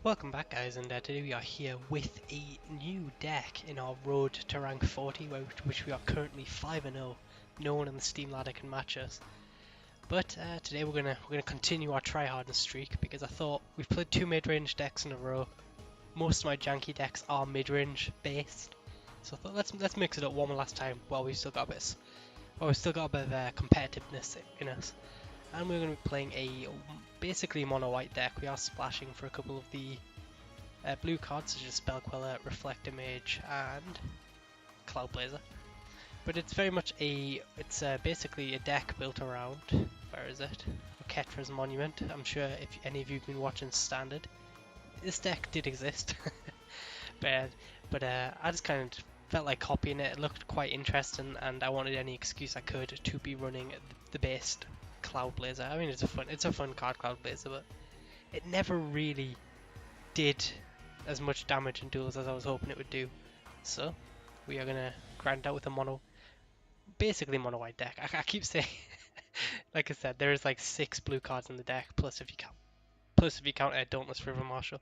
Welcome back guys, and today we are here with a new deck in our road to rank 40, which we are currently 5-0. No one on the Steam ladder can match us. But today we're gonna continue our tryhardness streak because I thought we've played two mid-range decks in a row. Most of my janky decks are mid-range based, so I thought let's mix it up one more last time while we've still got a bit of competitiveness in us. And we're going to be playing a basically mono white deck. We are splashing for a couple of the blue cards such as Spell Queller, Reflector Mage and Cloud Blazer. But it's very much basically a deck built around, where is it? Ketra's Monument. I'm sure if any of you have been watching Standard, this deck did exist. but I just kind of felt like copying it. It looked quite interesting and I wanted any excuse I could to be running the based Cloud Blazer. I mean, it's a fun card, Cloud Blazer, but it never really did as much damage in duels as I was hoping it would do. So we are gonna grind out with a basically mono white deck. I keep saying, like I said, there is like 6 blue cards in the deck, plus if you count Dauntless River Marshal.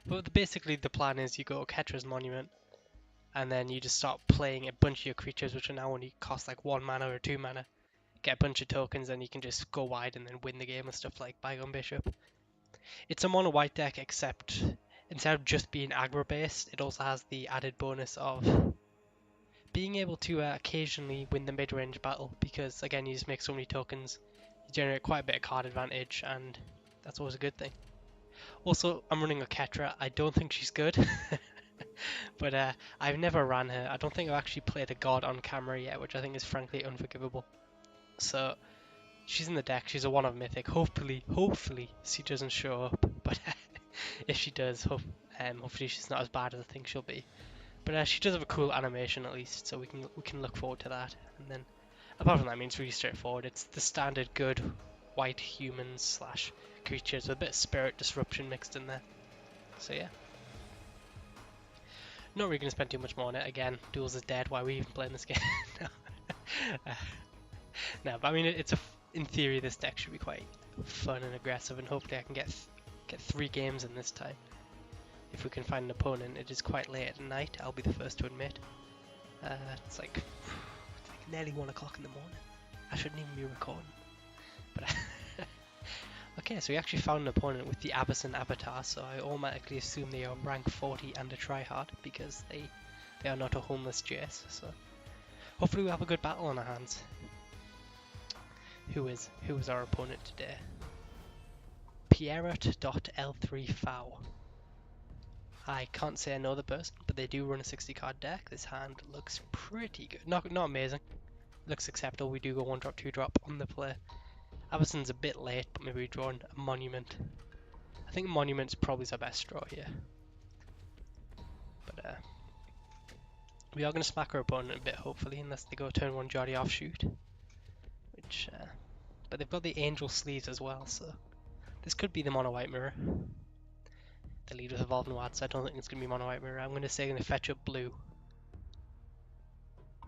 But basically the plan is you go Ketra's Monument, and then you just start playing a bunch of your creatures, which are now only cost like 1 mana or 2 mana. Get a bunch of tokens, and you can just go wide and then win the game with stuff like Bygone Bishop. It's a mono white deck, except instead of just being aggro based, it also has the added bonus of being able to occasionally win the mid-range battle, because again you just make so many tokens, you generate quite a bit of card advantage, and that's always a good thing. Also, I'm running a Ketra. I don't think she's good, but I've never ran her. I don't think I've actually played a god on camera yet, which I think is frankly unforgivable. So she's in the deck. She's a 1 of Mythic. Hopefully she doesn't show up. But if she does, hopefully she's not as bad as I think she'll be. But she does have a cool animation at least, so we can look forward to that. And then apart from that, I mean, it's really straightforward. It's the standard good white humans / creatures with a bit of spirit disruption mixed in there. So yeah. Not really going to spend too much more on it. Again, Duels is dead. Why are we even playing this game? No, but I mean, in theory, this deck should be quite fun and aggressive, and hopefully I can get 3 games in this time. If we can find an opponent. It is quite late at night, I'll be the first to admit. It's like nearly 1 o'clock in the morning. I shouldn't even be recording. But okay, so we actually found an opponent with the Abyssine avatar, so I automatically assume they are rank 40 and a tryhard, because they are not a homeless Jace. So hopefully we have a good battle on our hands. Who is our opponent today? Pierrot.L3Fau. I can't say I know the person, but they do run a 60 card deck. This hand looks pretty good. Not amazing. Looks acceptable. We do go 1 drop, 2 drop on the play. Abyssine's a bit late, but maybe we draw a Monument. I think Monument's probably our best draw here. But we are going to smack our opponent a bit, hopefully, unless they go turn 1 Jolly Offshoot. But they've got the Angel Sleeves as well, so this could be the mono white mirror. The lead with Evolved Noir, so I don't think it's going to be mono white mirror. I'm going to say I'm going to fetch up blue.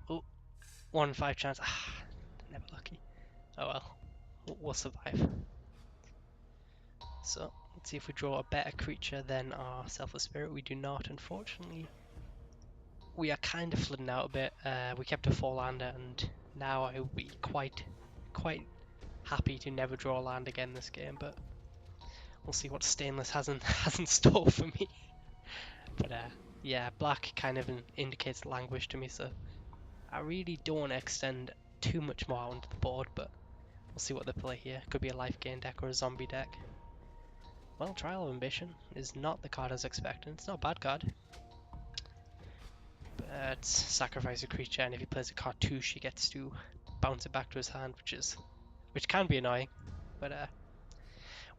Oh, 1 in 5 chance. Never lucky. Oh well, we'll survive. So let's see if we draw a better creature than our Selfless Spirit. We do not, unfortunately. We are kind of flooding out a bit. We kept a 4-lander, and now I would be quite happy to never draw a land again this game, but we'll see what Stainless has in store for me. But yeah, black kind of indicates languish to me, so I really don't want to extend too much more out onto the board, but we'll see what they play here. Could be a life gain deck or a zombie deck. Well, Trial of Ambition is not the card I was expecting. It's not a bad card. But sacrifice a creature, and if he plays a cartouche, he gets to bounce it back to his hand, which can be annoying. But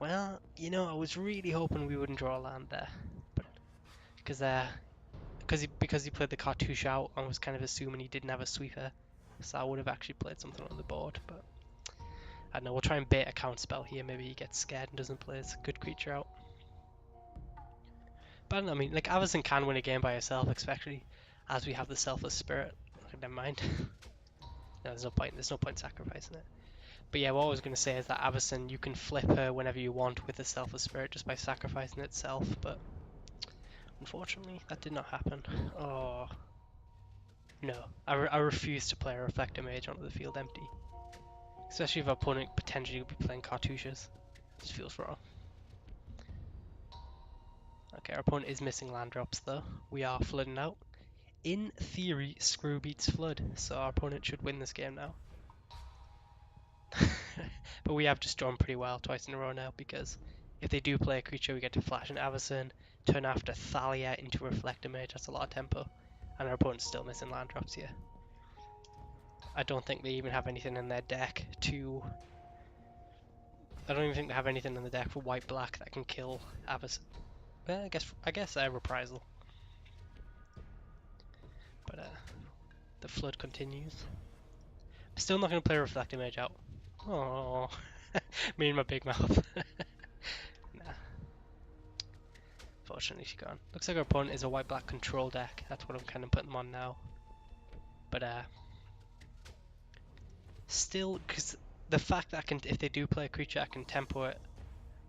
well, you know, I was really hoping we wouldn't draw a land there, but because he played the cartouche out, I was kind of assuming he didn't have a sweeper, so I would have actually played something on the board. But I don't know, we'll try and bait a counterspell here. Maybe he gets scared and doesn't play his good creature out. But I don't know, I mean, like, Abyssine can win a game by herself, especially as we have the Selfless Spirit. Okay, never mind. No, there's no point sacrificing it. But yeah, what I was going to say is that Avacyn, you can flip her whenever you want with the Selfless Spirit just by sacrificing itself, but unfortunately that did not happen. Oh, no. I refuse to play a Reflector Mage onto the field empty. Especially if our opponent potentially could be playing Cartouches. This feels wrong. Okay, our opponent is missing land drops though. We are flooding out. In theory, Screw beats Flood, so our opponent should win this game now. But we have just drawn pretty well twice in a row now, because if they do play a creature, we get to flash an Avacyn, turn after Thalia into Reflector Mage. That's a lot of tempo, and our opponent's still missing land drops here. I don't think they even have anything in their deck to... I don't even think they have anything in the deck for white-black that can kill Avacyn. Well, I guess Reprisal. But the flood continues. I'm still not going to play Reflector Mage out. Oh, me and my big mouth. Nah. Fortunately, she's gone. Looks like our opponent is a white-black control deck. That's what I'm kind of putting them on now. But still, because the fact that I can, if they do play a creature, I can tempo it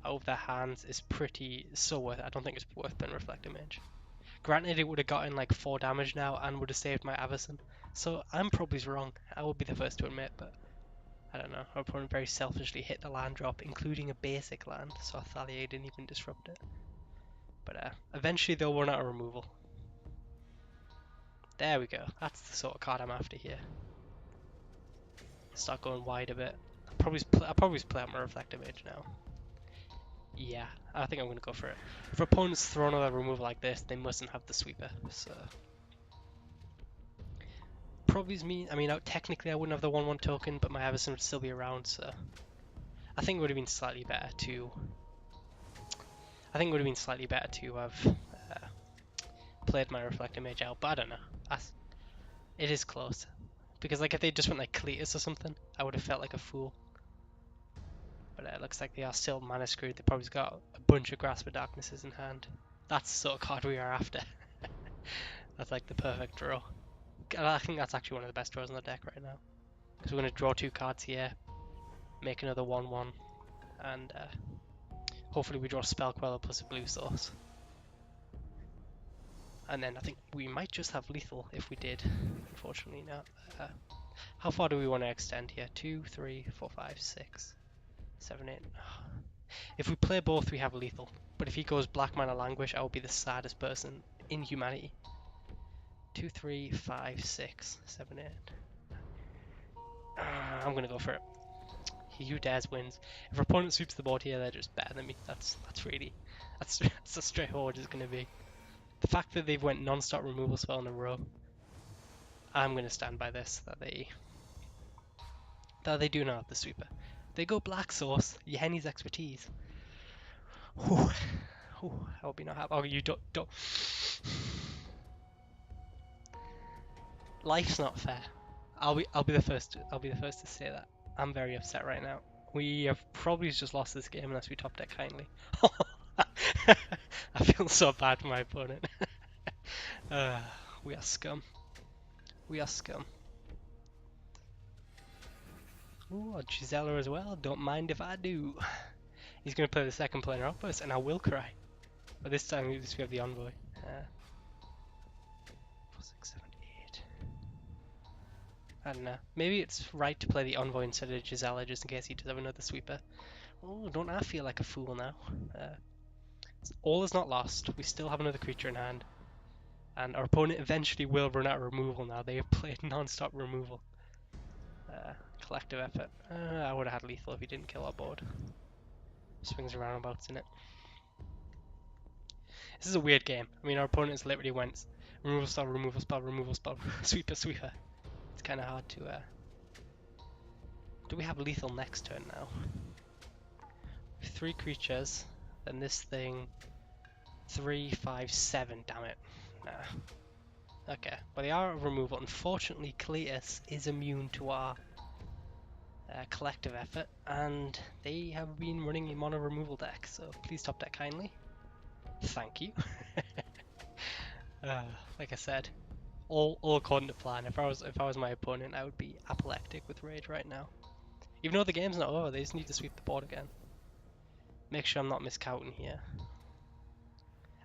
out of their hands is pretty so worth it. I don't think it's worth playing Reflector Mage. Granted, it would have gotten like 4 damage now and would have saved my Avacyn. So I'm probably wrong. I will be the first to admit, but I don't know. Our opponent very selfishly hit the land drop, including a basic land, so Thalia didn't even disrupt it. But eventually they'll run out of removal. There we go. That's the sort of card I'm after here. Start going wide a bit. I'll probably play out my Reflector Mage now. Yeah, I think I'm going to go for it. If opponents throw another removal like this, they mustn't have the sweeper, so... Probably mean, I mean, technically I wouldn't have the 1/1 token, but my Avacyn would still be around, so... I think it would have been slightly better to... have played my Reflector Mage out, but I don't know. It is close. Because like if they just went like Cletus or something, I would have felt like a fool. But it looks like they are still mana screwed. They probably got a bunch of Grasp of Darknesses in hand. That's the sort of card we are after. That's like the perfect draw. I think that's actually one of the best draws in the deck right now. Because we're going to draw 2 cards here, make another 1/1, and hopefully we draw Spell Queller plus a blue source. And then I think we might just have lethal if we did. Unfortunately not. How far do we want to extend here? 2, 3, 4, 5, 6, 7, 8. If we play both, we have lethal. But if he goes Black Mana Languish, I will be the saddest person in humanity. 2, 3, 5, 6, 7, 8. I'm gonna go for it. He who dares wins. If our opponent sweeps the board here, they're just better than me. That's as straightforward as it's gonna be. The fact that they've went non-stop removal spell in a row, I'm gonna stand by this. That they do not have the sweeper. They go Black Source. Yenny's expertise. Whew. Whew. I will be not happy. Oh, you don't. Life's not fair. I'll be the first to say that. I'm very upset right now. We have probably just lost this game unless we top deck kindly. I feel so bad for my opponent. We are scum. We are scum. Ooh, Gisela as well. Don't mind if I do. He's going to play the second planar outpost, and I will cry. But this time we have the envoy. 4, 6, 7, 8. I don't know. Maybe it's right to play the envoy instead of Gisela just in case he does have another sweeper. Oh, don't I feel like a fool now? All is not lost. We still have another creature in hand. And our opponent eventually will run out of removal now. They have played non-stop removal. Collective effort. I would have had lethal if he didn't kill our board. Swings and roundabouts in it. This is a weird game. I mean, our opponents literally went removal spell, removal spell, removal spell, sweeper, sweeper. It's kind of hard to... Do we have lethal next turn now? 3 creatures, then this thing... 3, 5, 7, damn it. Nah. Okay, but they are out of removal. Unfortunately, Cletus is immune to our collective effort, and they have been running a mono removal deck, so please top deck kindly. Thank you. Like I said, all according to plan. If I was my opponent, I would be apoplectic with rage right now. Even though the game's not over, they just need to sweep the board again. Make sure I'm not miscounting here.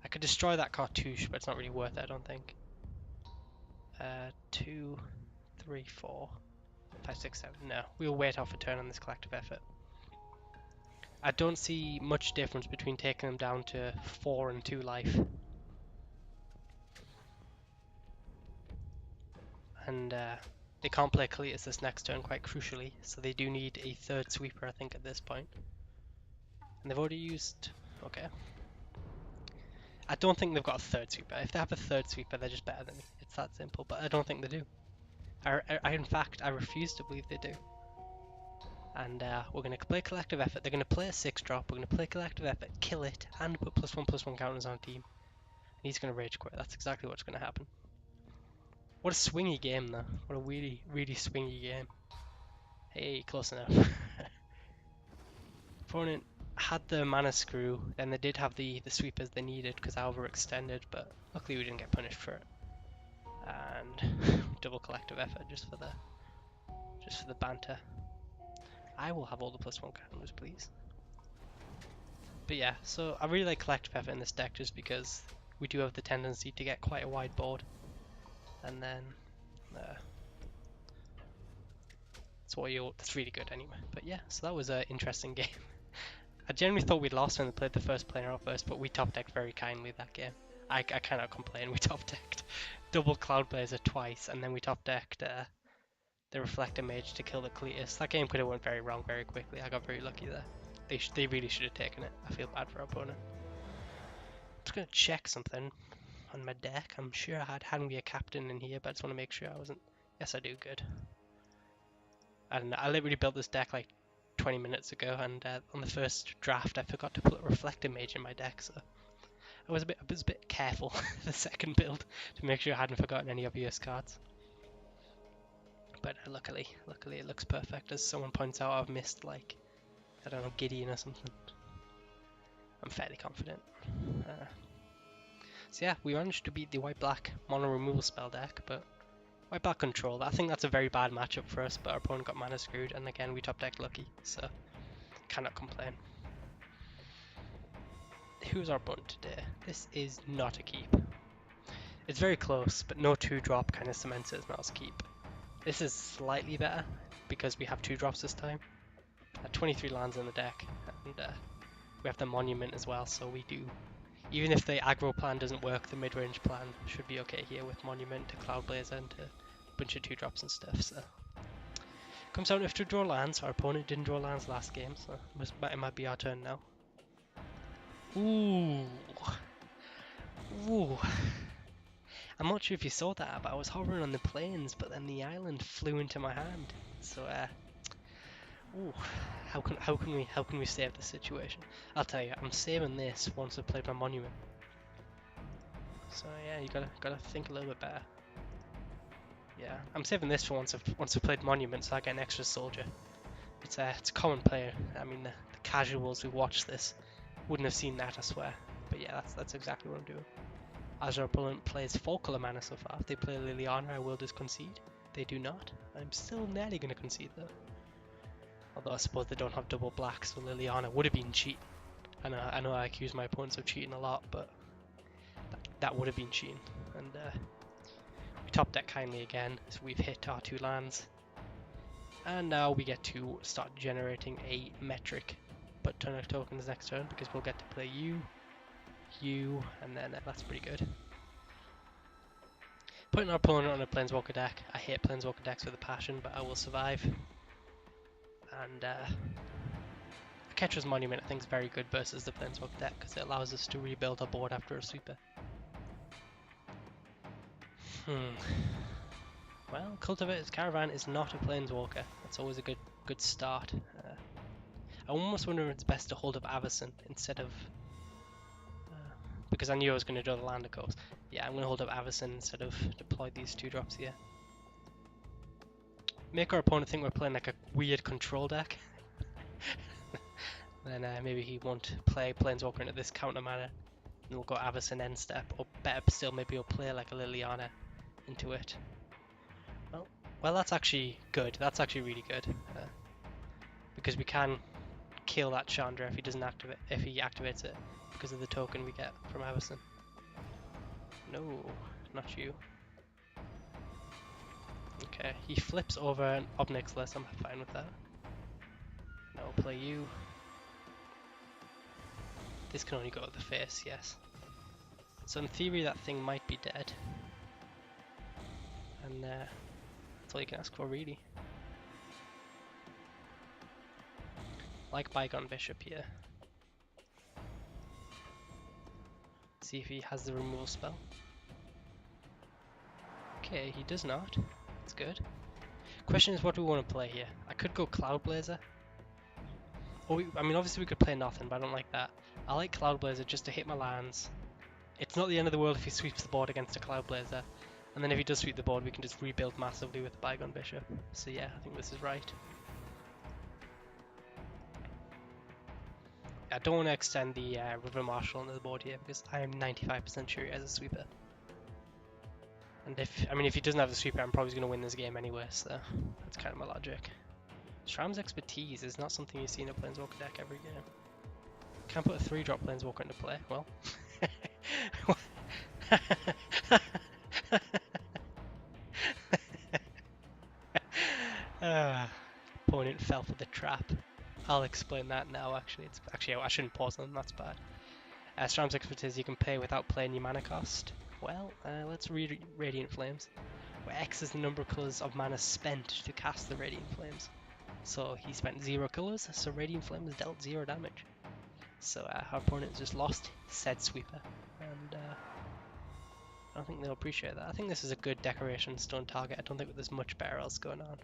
I could destroy that cartouche, but it's not really worth it, I don't think. 2, 3, 4, 5, 6, 7. No, we'll wait off a turn on this collective effort. I don't see much difference between taking them down to 4 and 2 life. And they can't play Cletus this next turn, quite crucially, so they do need a third sweeper, I think, at this point. And they've already used... okay. I don't think they've got a third sweeper. If they have a third sweeper, they're just better than me. It's that simple, but I don't think they do. In fact, I refuse to believe they do. And we're going to play collective effort. They're going to play a 6-drop. We're going to play collective effort, kill it, and put +1/+1 counters on team. And he's going to rage quit. That's exactly what's going to happen. What a swingy game, though. What a really, really swingy game. Hey, close enough. Opponent had the mana screw, then they did have the sweepers they needed because I overextended, but luckily we didn't get punished for it. And double collective effort just for the banter. I will have all the +1 counters, please. But yeah, so I really like collective effort in this deck just because we do have the tendency to get quite a wide board, and then that's really good anyway. But yeah, so that was an interesting game. I generally thought we'd lost when they played the first player out first, but we top decked very kindly that game. I cannot complain. We top decked double Cloud Blazer twice, and then we top decked the Reflector Mage to kill the Cletus. That game could have went very wrong very quickly. I got very lucky there. They really should have taken it. I feel bad for our opponent. I'm just gonna check something on my deck. I'm sure I hadn't be a captain in here, but I just want to make sure I wasn't. Yes, I do. Good. I don't know. I literally built this deck like 20 minutes ago, and on the first draft I forgot to put Reflector Mage in my deck, so I was a bit careful the second build to make sure I hadn't forgotten any obvious cards. But luckily it looks perfect. As someone points out, I've missed like, I don't know, Gideon or something. I'm fairly confident. So yeah, we managed to beat the white-black mono removal spell deck, but white-black control, I think that's a very bad matchup for us, but our opponent got mana screwed, and again we top decked lucky, so cannot complain. Who's our opponent today? This is not a keep. It's very close, but no 2-drop kind of cements it as not as keep. This is slightly better because we have 2-drops this time. 23 lands in the deck, and we have the monument as well, so we do. Even if the aggro plan doesn't work, the mid-range plan should be okay here with monument to Cloud Blazer and to a bunch of 2-drops and stuff. So comes down to draw lands. Our opponent didn't draw lands last game, so it might be our turn now. Ooh. I'm not sure if you saw that, but I was hovering on the plains, but then the island flew into my hand. So, how can we save this situation? I'll tell you, I'm saving this once I've played my monument. So yeah, you gotta think a little bit better. Yeah, I'm saving this for once I've played monument, so I get an extra soldier. It's a common player. I mean, the casuals who watch this wouldn't have seen that, I swear. But yeah, that's exactly what I'm doing. As our opponent plays 4 color mana so far, if they play Liliana, I will just concede. They do not. I'm still nearly going to concede though. Although I suppose they don't have double black, so Liliana would have been cheating. I know I accuse my opponents of cheating a lot, but that would have been cheating. And we top deck kindly again, so we've hit our 2 lands. And now we get to start generating a metric but turn of tokens next turn, because we'll get to play you, and then that's pretty good. Putting our opponent on a Planeswalker deck. I hate Planeswalker decks with a passion, but I will survive. And Ketra's Monument I think is very good versus the Planeswalker deck, because it allows us to rebuild our board after a sweeper. Well, Cultivator's Caravan is not a Planeswalker. That's always a good start. I almost wonder if it's best to hold up Avacyn instead of... because I knew I was going to draw the land, of course. Yeah, I'm going to hold up Avacyn instead of deploy these 2-drops here. Make our opponent think we're playing like a weird control deck. Then maybe he won't play Planeswalker into this counter mana. And we'll go Avacyn end step, or better still, maybe he'll play like a Liliana into it. Well, that's actually good. That's actually really good. because we can kill that Chandra if he doesn't activate, if he activates it, because of the token we get from Avison. No, not you. Okay, he flips over an Obnixless, I'm fine with that. No, play you. This can only go to the face, yes. So in theory that thing might be dead. And that's all you can ask for really. Like Bygone Bishop here. See if he has the removal spell. Okay, he does not. That's good. Question is, what do we want to play here? I could go Cloud Blazer. Or I mean, obviously we could play nothing, but I don't like that. I like Cloud Blazer just to hit my lands. It's not the end of the world if he sweeps the board against a Cloud Blazer. And then if he does sweep the board, we can just rebuild massively with the Bygone Bishop. So yeah, I think this is right. I don't want to extend the River Marshal onto the board here because I am 95% sure he has a sweeper. And if he doesn't have the sweeper, I'm probably going to win this game anyway, so that's kind of my logic. Shram's Expertise is not something you see in a Planeswalker deck every game. Can't put a 3-drop Planeswalker into play. Well. Opponent fell for the trap. I'll explain that now. Actually, I shouldn't pause them. That's bad. Shram's Expertise you can play without playing your mana cost. Well, let's read Radiant Flames, where X is the number of colours of mana spent to cast the Radiant Flames. So he spent 0 colours, so Radiant Flames dealt 0 damage. So our opponent just lost said sweeper, and I don't think they'll appreciate that. I think this is a good Decoration Stone target. I don't think there's much better else going on.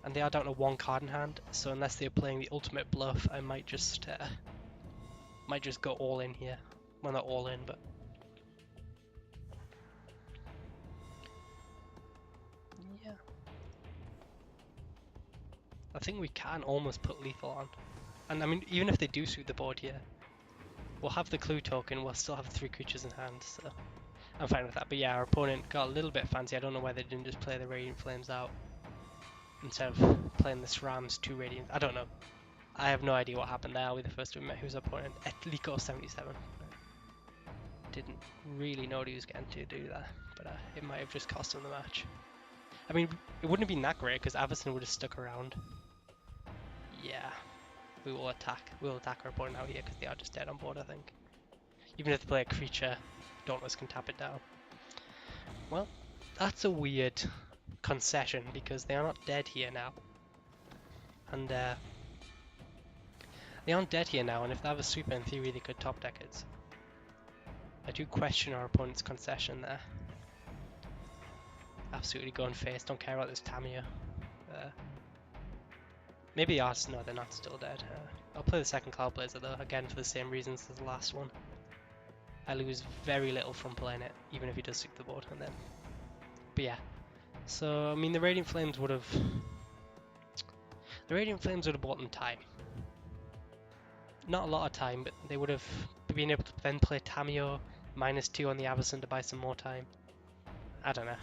And they are down to 1 card in hand, so unless they're playing the ultimate bluff, I might just go all in here. Well, not all in, but yeah. I think we can almost put lethal on. And I mean, even if they do suit the board here, we'll have the clue token, we'll still have 3 creatures in hand, so I'm fine with that. But yeah, our opponent got a little bit fancy. I don't know why they didn't just play the Radiant Flames out instead of playing the Shram's 2 Radiant. I don't know. I have no idea what happened there. We're the first to admit who's our opponent. Etlico77. Didn't really know what he was getting to do that, but it might have just cost him the match. I mean, it wouldn't have been that great because Avison would have stuck around. Yeah. We will attack our opponent out here because they are just dead on board, I think. Even if they play a creature, Dauntless can tap it down. Well, that's a weird concession because they are not dead here now. And they aren't dead here now, and if they have a sweeper, in theory they could top deck it. I do question our opponent's concession there. Absolutely going face, don't care about this Tamiya. Maybe ours, no, they're not still dead. I'll play the second Cloud Blazer though, again for the same reasons as the last one. I lose very little from playing it, even if he does sweep the board, and then. But yeah, so I mean the Radiant Flames would have bought them time. Not a lot of time, but they would have been able to then play Tamiyo -2 on the Avison to buy some more time. I don't know.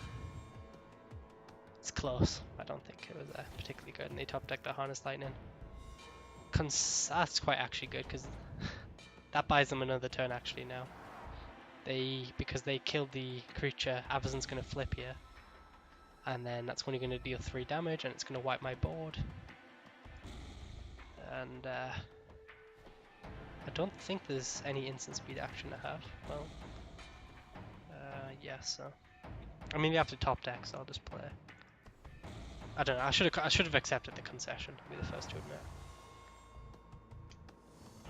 It's close. I don't think it was particularly good, and they top decked the Harness Lightning. That's quite actually good because that buys them another turn actually now. Because they killed the creature, Avison's going to flip here, and then that's only going to deal 3 damage, and it's going to wipe my board. And I don't think there's any instant speed action to have. Well, yeah. So I mean, we have to top deck, so I'll just play. I don't know. I should have accepted the concession. I'll be the first to admit.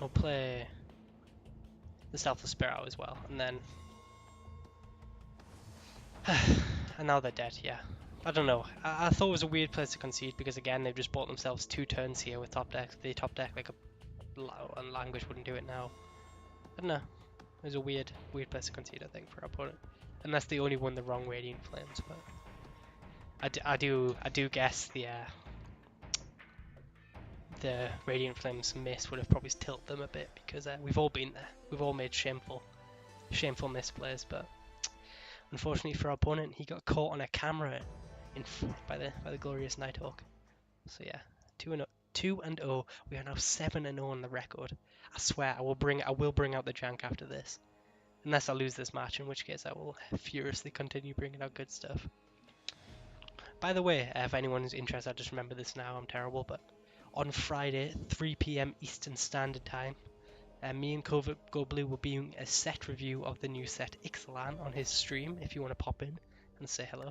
I'll play the Stealthless Sparrow as well, and then and now they're dead. Yeah, I don't know. I thought it was a weird place to concede because again they've just bought themselves 2 turns here with top deck. They top deck like and Languish wouldn't do it now. I don't know. It was a weird place to concede, I think, for our opponent, unless they only won the wrong Radiant Flames. But I do guess the Radiant Flames miss would have probably tilted them a bit because we've all been there. We've all made shameful misplays, but unfortunately for our opponent, he got caught on a camera by the glorious Nighthawk. So yeah, 2-0. We are now 7-0 on the record. I swear I will bring out the jank after this. Unless I lose this match, in which case I will furiously continue bringing out good stuff. By the way, if anyone is interested, I just remember this now, I'm terrible, but on Friday, 3 PM Eastern Standard Time, me and Covert Go Blue will be doing a set review of the new set Ixalan on his stream, if you want to pop in and say hello.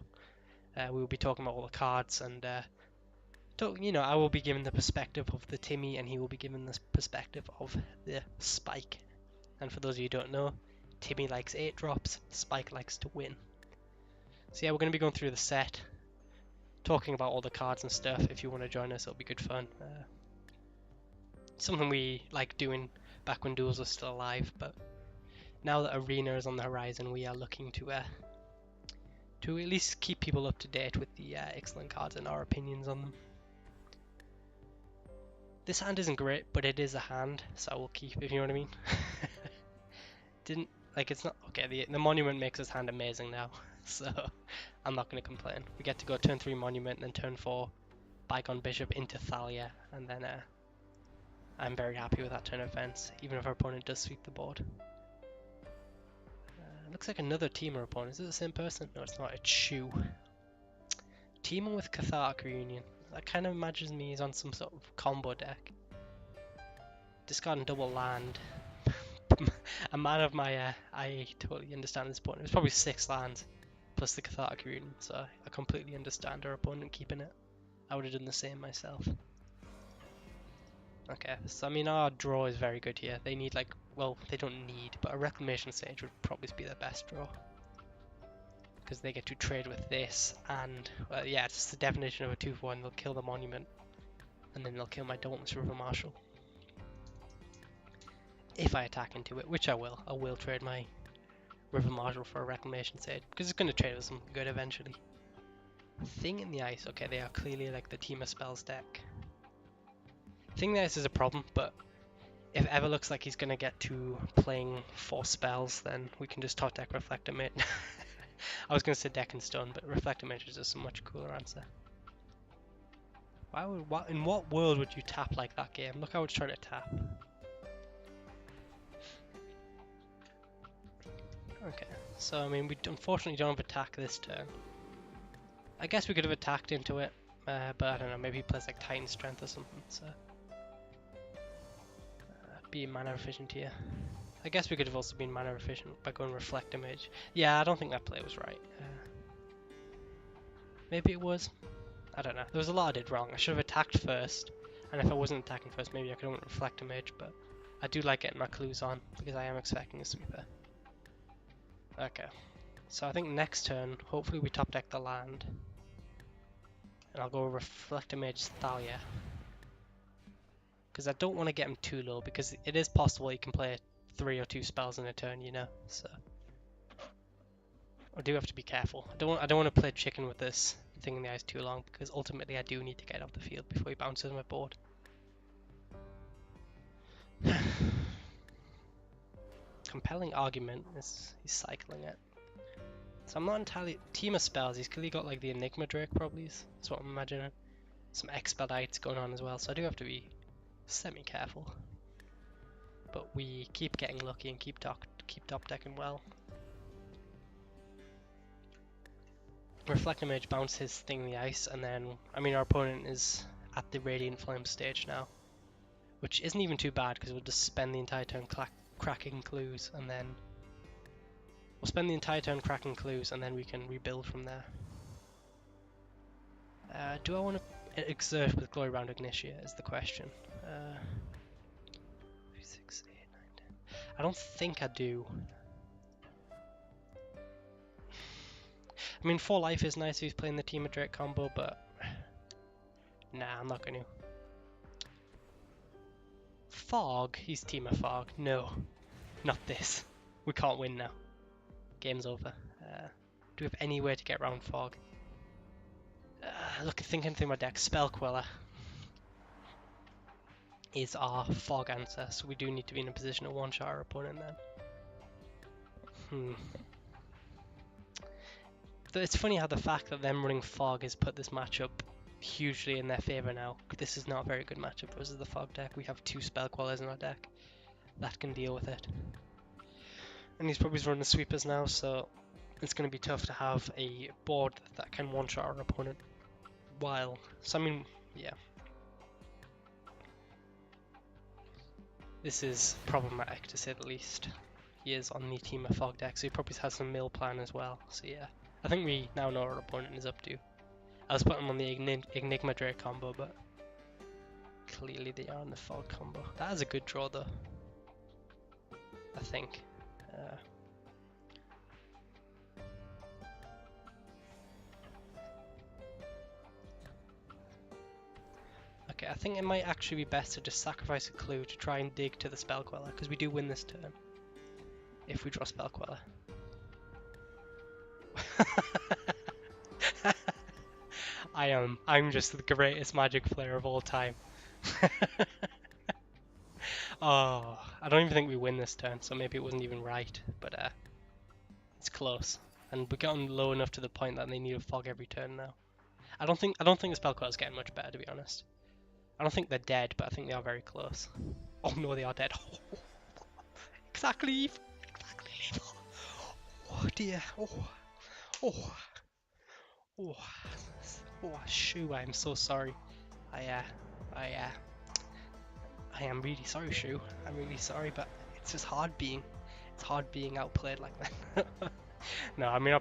We will be talking about all the cards and, I will be giving the perspective of the Timmy and he will be giving the perspective of the Spike. And for those of you who don't know, Timmy likes 8 drops, Spike likes to win. So yeah, we're going to be going through the set, talking about all the cards and stuff. If you want to join us, it'll be good fun. Something we like doing back when Duels was still alive, but now that Arena is on the horizon, we are looking to at least keep people up to date with the excellent cards and our opinions on them. This hand isn't great, but it is a hand, so I will keep, if you know what I mean. It's not okay. The monument makes this hand amazing now, so I'm not going to complain. We get to go turn 3 monument and then turn 4 Bygone Bishop into Thalia, and then I'm very happy with that turn of events, even if our opponent does sweep the board. Looks like another teamer opponent. Is it the same person? No, it's not. It's Shu. Teaming with Cathartic Reunion. That kind of imagines me he's on some sort of combo deck. Discarding double land. A man of my, I totally understand this opponent. It's probably 6 lands plus the Cathartic Reunion, so I completely understand our opponent keeping it. I would have done the same myself. Okay, so I mean our draw is very good here. They need they don't need, but a Reclamation Sage would probably be their best draw. Because they get to trade with this and, well yeah, it's the definition of a 2-for-1. They'll kill the monument and then they'll kill my Dauntless River Marshal. If I attack into it, which I will trade my River Marshal for a Reclamation Sage, because it's going to trade with something good eventually. Thing in the Ice, okay, they are clearly like the Team of Spells deck. Thing in the Ice is a problem, but if it ever looks like he's going to get to playing 4 spells, then we can just top deck Reflector Mage. I was going to say Deck and Stone, but Reflector Mage is just a much cooler answer. In what world would you tap like that game? Look how it's trying to tap. Okay, so I mean we unfortunately don't have attack this turn. I guess we could have attacked into it, but I don't know, maybe he plays like Titan Strength or something, so... be mana efficient here. I guess we could have also been mana efficient by going Reflector Mage. Yeah, I don't think that play was right. Maybe it was. I don't know. There was a lot I did wrong. I should have attacked first, and if I wasn't attacking first, maybe I could have went Reflector Mage, but I do like getting my clues on, because I am expecting a sweeper. Okay, so I think next turn, hopefully we top deck the land, and I'll go Reflector Mage Thalia. Because I don't want to get him too low, because it is possible he can play 3 or 2 spells in a turn, you know. So I do have to be careful. I don't want to play chicken with this Thing in the Ice too long, because ultimately I do need to get off the field before he bounces my board. Compelling argument is he's cycling it. So I'm not entirely Team of Spells. He's clearly got like the Enigma Drake, probably. That's what I'm imagining. Some Expedites going on as well, so I do have to be semi-careful, but we keep getting lucky and keep top decking well. Reflector Mage bounce his Thing in the Ice, and then I mean our opponent is at the Radiant Flame stage now, which isn't even too bad because we'll just spend the entire turn cracking clues, and then we'll spend the entire turn cracking clues, and then we can rebuild from there. Do I want to exert with Glory Round Ignitia is the question. 6, 8, 9, 10. I don't think I do. I mean, 4 life is nice if he's playing the Team of Drake combo, but nah, I'm not going to. Fog? He's Team of Fog. No, not this. We can't win now. Game's over. Do we have any way to get around Fog? Thinking through my deck, Spell Queller is our Fog answer, so we do need to be in a position to one-shot our opponent then. It's funny how the fact that them running Fog has put this matchup hugely in their favour now. This is not a very good matchup versus the Fog deck. We have 2 Spell Quellers in our deck. That can deal with it. And he's probably running sweepers now, so it's going to be tough to have a board that can one-shot our opponent while... So, I mean, yeah. This is problematic, to say the least. He is on the team of Fog deck, so he probably has some mill plan as well. So yeah, I think we now know what our opponent is up to. I was putting him on the Enigma Drake combo, but clearly they are on the Fog combo. That is a good draw though, I think. Okay, I think it might actually be best to just sacrifice a clue to try and dig to the Spell Queller, because we do win this turn if we draw Spell Queller. I'm just the greatest Magic player of all time. Oh, I don't even think we win this turn, so maybe it wasn't even right, but it's close. And we got them low enough to the point that they need a Fog every turn now. I don't think the Spell Queller's getting much better, to be honest. I don't think they're dead, but I think they are very close. Oh no, they are dead. Exactly evil. Exactly evil. Oh dear. Oh, Shu, I am so sorry. I am really sorry, Shu. I'm really sorry, but it's just hard being outplayed like that. No, I mean,